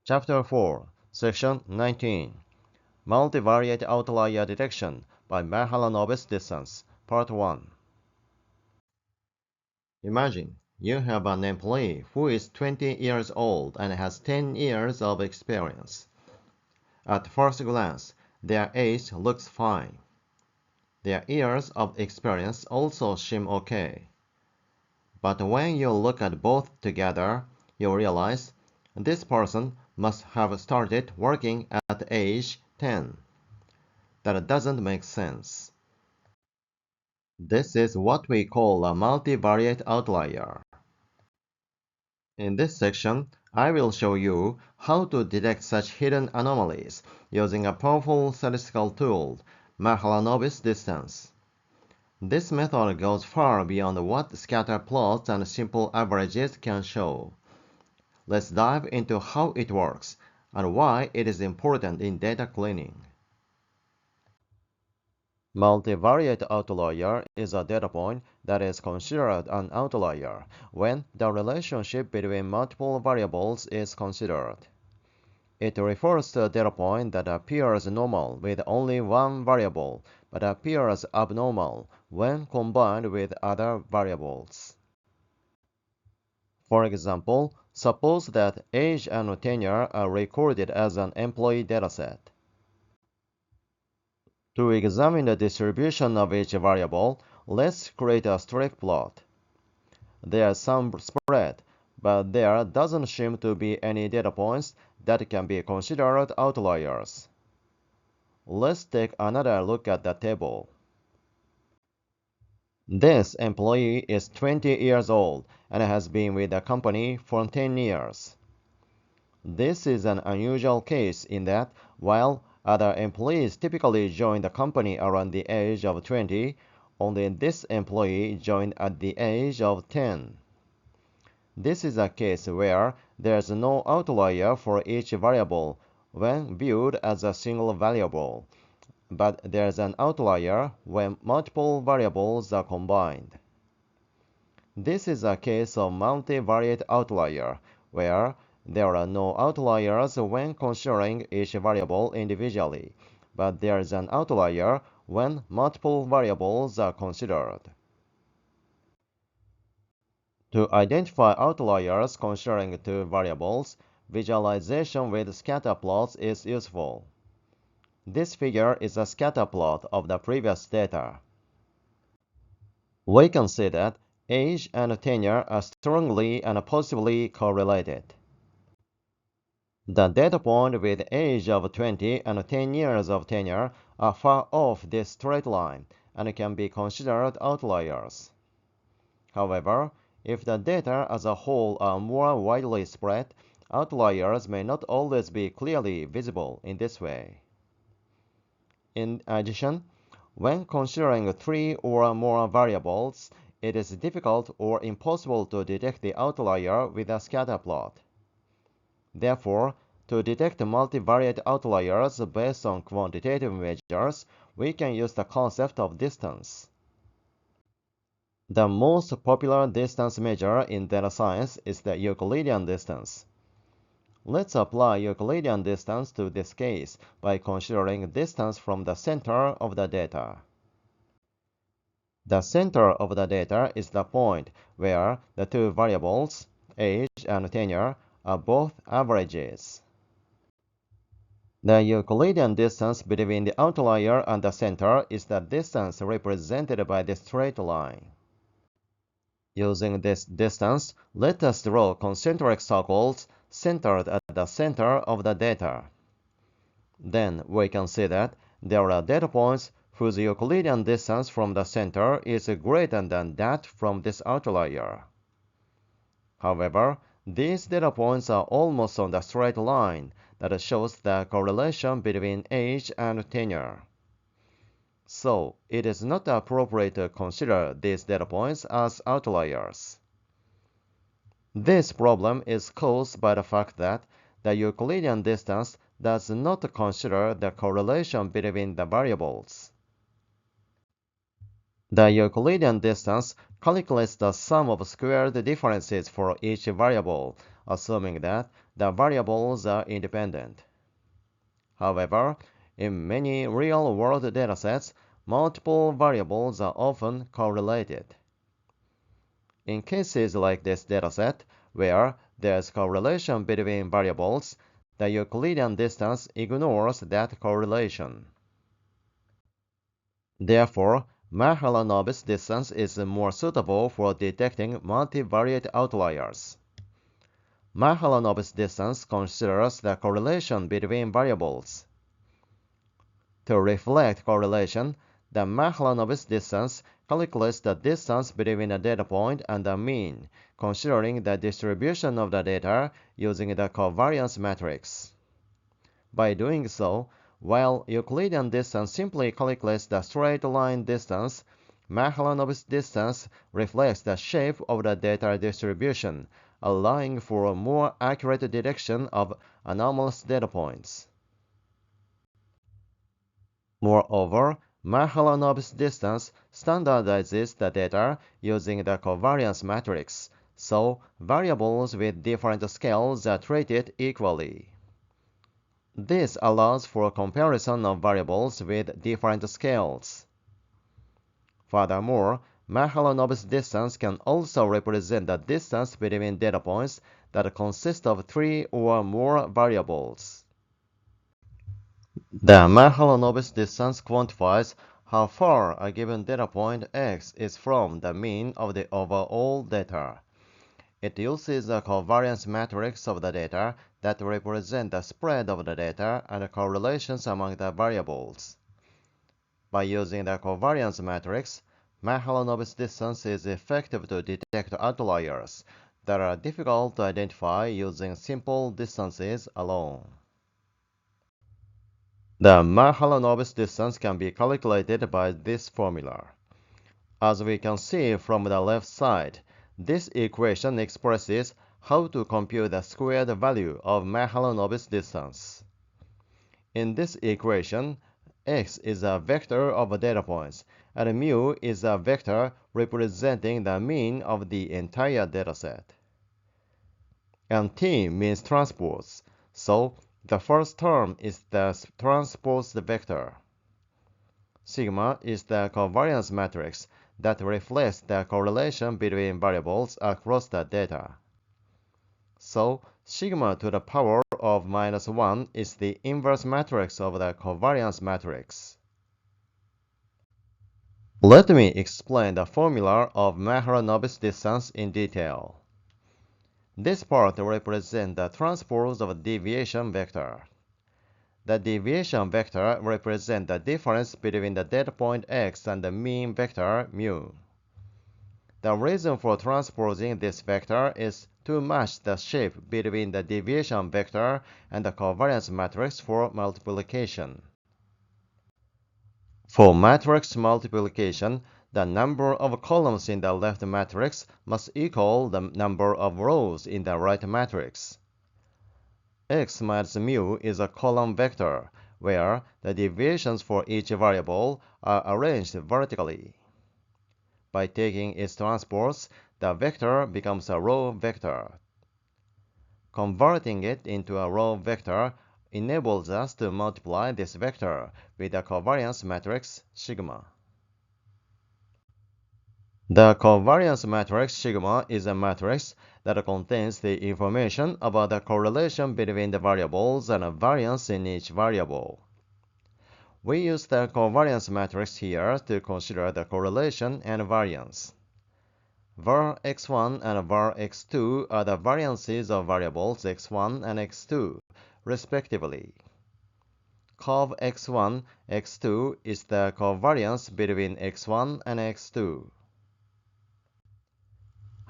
Chapter 4, Section 19, Multivariate Outlier Detection by Mahalanobis Distance, Part 1. Imagine you have an employee who is 20 years old and has 10 years of experience. At first glance, their age looks fine. Their years of experience also seem okay. But when you look at both together, you realize this person must have started working at age 10. That doesn't make sense. This is what we call a multivariate outlier. In this section, I will show you how to detect such hidden anomalies using a powerful statistical tool, Mahalanobis distance. This method goes far beyond what scatter plots and simple averages can show. Let's dive into how it works and why it is important in data cleaning. Multivariate outlier is a data point that is considered an outlier when the relationship between multiple variables is considered. It refers to a data point that appears normal with only one variable, but appears abnormal when combined with other variables. For example, suppose that age and tenure are recorded as an employee dataset. To examine the distribution of each variable, let's create a straight plot. There's some spread, but there doesn't seem to be any data points that can be considered outliers. Let's take another look at the table. This employee is 20 years old and has been with the company for 10 years. This is an unusual case in that, while other employees typically join the company around the age of 20, only this employee joined at the age of 10. This is a case where there is no outlier for each variable when viewed as a single variable, but there is an outlier when multiple variables are combined. This is a case of multivariate outlier, where there are no outliers when considering each variable individually, but there is an outlier when multiple variables are considered. To identify outliers considering two variables, visualization with scatter plots is useful. This figure is a scatter plot of the previous data. We can see that age and tenure are strongly and positively correlated. The data point with age of 20 and 10 years of tenure are far off this straight line and can be considered outliers. However, if the data as a whole are more widely spread, outliers may not always be clearly visible in this way. In addition, when considering 3 or more variables, it is difficult or impossible to detect the outlier with a scatter plot. Therefore, to detect multivariate outliers based on quantitative measures, we can use the concept of distance. The most popular distance measure in data science is the Euclidean distance. Let's apply Euclidean distance to this case by considering distance from the center of the data. The center of the data is the point where the two variables, age and tenure, are both averages. The Euclidean distance between the outlier and the center is the distance represented by the straight line. Using this distance, let us draw concentric circles centered at the center of the data. Then we can see that there are data points whose Euclidean distance from the center is greater than that from this outlier. However, these data points are almost on the straight line that shows the correlation between age and tenure. So, it is not appropriate to consider these data points as outliers. This problem is caused by the fact that the Euclidean distance does not consider the correlation between the variables. The Euclidean distance calculates the sum of squared differences for each variable, assuming that the variables are independent. However, in many real-world datasets, multiple variables are often correlated. In cases like this dataset, where there's correlation between variables, the Euclidean distance ignores that correlation. Therefore, Mahalanobis distance is more suitable for detecting multivariate outliers. Mahalanobis distance considers the correlation between variables. To reflect correlation, the Mahalanobis distance calculates the distance between a data point and the mean, considering the distribution of the data using the covariance matrix. By doing so, while Euclidean distance simply calculates the straight line distance, Mahalanobis distance reflects the shape of the data distribution, allowing for a more accurate detection of anomalous data points. Moreover, Mahalanobis distance standardizes the data using the covariance matrix, so variables with different scales are treated equally. This allows for comparison of variables with different scales. Furthermore, Mahalanobis distance can also represent the distance between data points that consist of 3 or more variables. The Mahalanobis distance quantifies how far a given data point X is from the mean of the overall data. It uses a covariance matrix of the data that represent the spread of the data and correlations among the variables. By using the covariance matrix, Mahalanobis distance is effective to detect outliers that are difficult to identify using simple distances alone. The Mahalanobis distance can be calculated by this formula. As we can see from the left side, this equation expresses how to compute the squared value of Mahalanobis distance. In this equation, x is a vector of data points, and mu is a vector representing the mean of the entire dataset. And t means transpose, so the first term is the transpose vector. Sigma is the covariance matrix that reflects the correlation between variables across the data. So, sigma to the power of -1 is the inverse matrix of the covariance matrix. Let me explain the formula of Mahalanobis distance in detail. This part represents the transpose of a deviation vector. The deviation vector represents the difference between the data point x and the mean vector mu. The reason for transposing this vector is to match the shape between the deviation vector and the covariance matrix for multiplication. For matrix multiplication, the number of columns in the left matrix must equal the number of rows in the right matrix. X minus mu is a column vector, where the deviations for each variable are arranged vertically. By taking its transpose, the vector becomes a row vector. Converting it into a row vector enables us to multiply this vector with the covariance matrix sigma. The covariance matrix sigma is a matrix that contains the information about the correlation between the variables and a variance in each variable. We use the covariance matrix here to consider the correlation and variance. var x1 and var x2 are the variances of variables x1 and x2, respectively. Cov x1, x2 is the covariance between x1 and x2.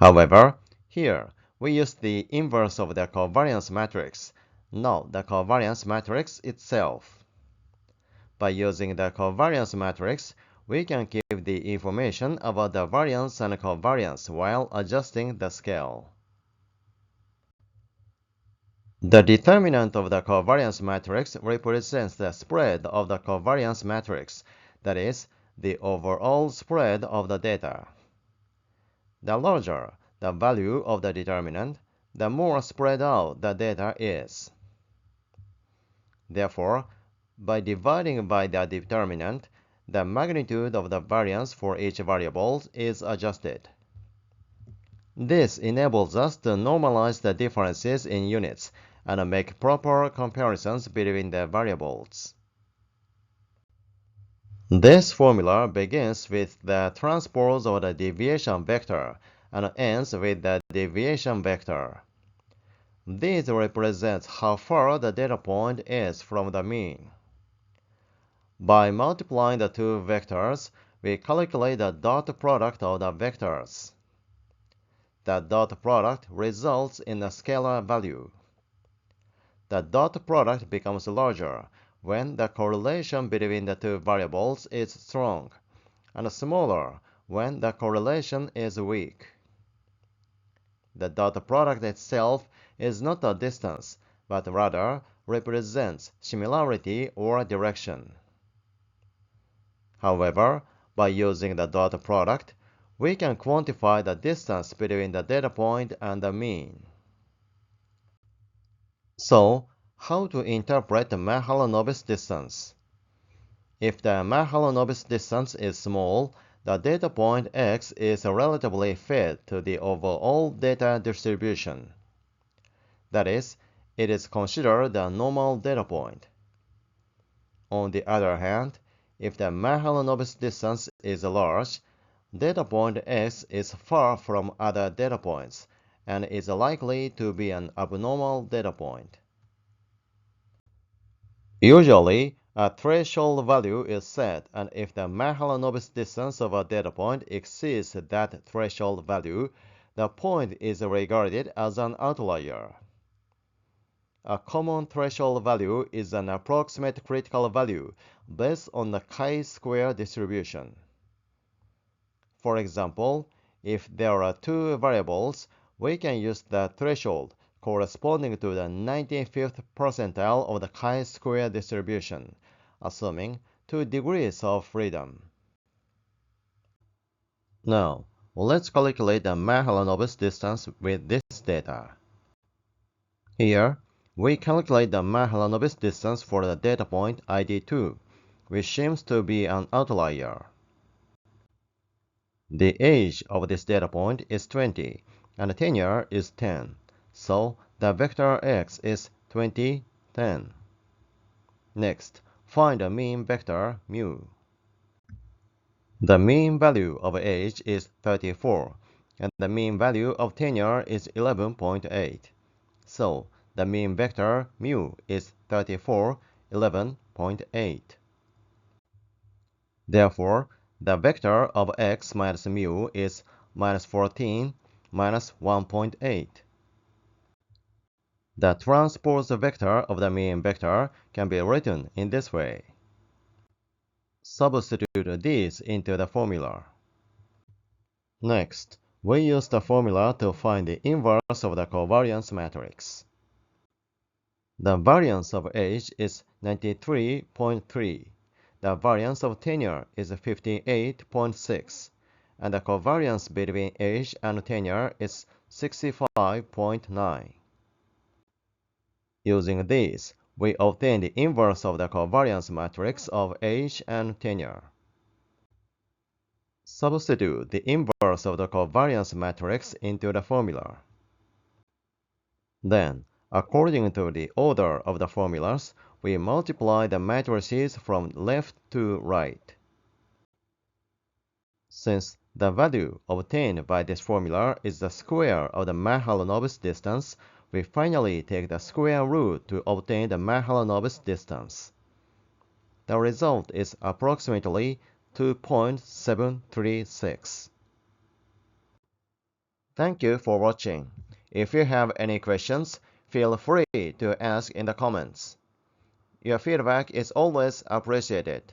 However, here we use the inverse of the covariance matrix, not the covariance matrix itself. By using the covariance matrix, we can give the information about the variance and covariance while adjusting the scale. The determinant of the covariance matrix represents the spread of the covariance matrix, that is, the overall spread of the data. The larger the value of the determinant, the more spread out the data is. Therefore, by dividing by the determinant, the magnitude of the variance for each variable is adjusted. This enables us to normalize the differences in units and make proper comparisons between the variables. This formula begins with the transpose of the deviation vector and ends with the deviation vector. This represents how far the data point is from the mean. By multiplying the two vectors, we calculate the dot product of the vectors. The dot product results in a scalar value. The dot product becomes larger when the correlation between the two variables is strong, and smaller when the correlation is weak. The dot product itself is not a distance, but rather represents similarity or direction. However, by using the dot product, we can quantify the distance between the data point and the mean. So, how to interpret the Mahalanobis distance? If the Mahalanobis distance is small, the data point x is relatively fit to the overall data distribution. That is, it is considered a normal data point. On the other hand, if the Mahalanobis distance is large, data point x is far from other data points and is likely to be an abnormal data point. Usually, a threshold value is set, and if the Mahalanobis distance of a data point exceeds that threshold value, the point is regarded as an outlier. A common threshold value is an approximate critical value based on the chi-square distribution. For example, if there are two variables, we can use the threshold corresponding to the 95th percentile of the chi-square distribution, assuming 2 degrees of freedom. Now, let's calculate the Mahalanobis distance with this data. Here, we calculate the Mahalanobis distance for the data point ID2, which seems to be an outlier. The age of this data point is 20, and the tenure is 10, so the vector x is 20, 10. Next, find the mean vector mu. The mean value of age is 34, and the mean value of tenure is 11.8. So, the mean vector mu is 34, 11.8. Therefore, the vector of x minus mu is minus 14, minus 1.8. The transpose vector of the mean vector can be written in this way. Substitute these into the formula. Next, we use the formula to find the inverse of the covariance matrix. The variance of age is 93.3. The variance of tenure is 58.6. And the covariance between age and tenure is 65.9. Using these, we obtain the inverse of the covariance matrix of age and tenure. Substitute the inverse of the covariance matrix into the formula. Then, according to the order of the formulas, we multiply the matrices from left to right. Since the value obtained by this formula is the square of the Mahalanobis distance, we finally take the square root to obtain the Mahalanobis distance. The result is approximately 2.736. Thank you for watching. If you have any questions, feel free to ask in the comments. Your feedback is always appreciated.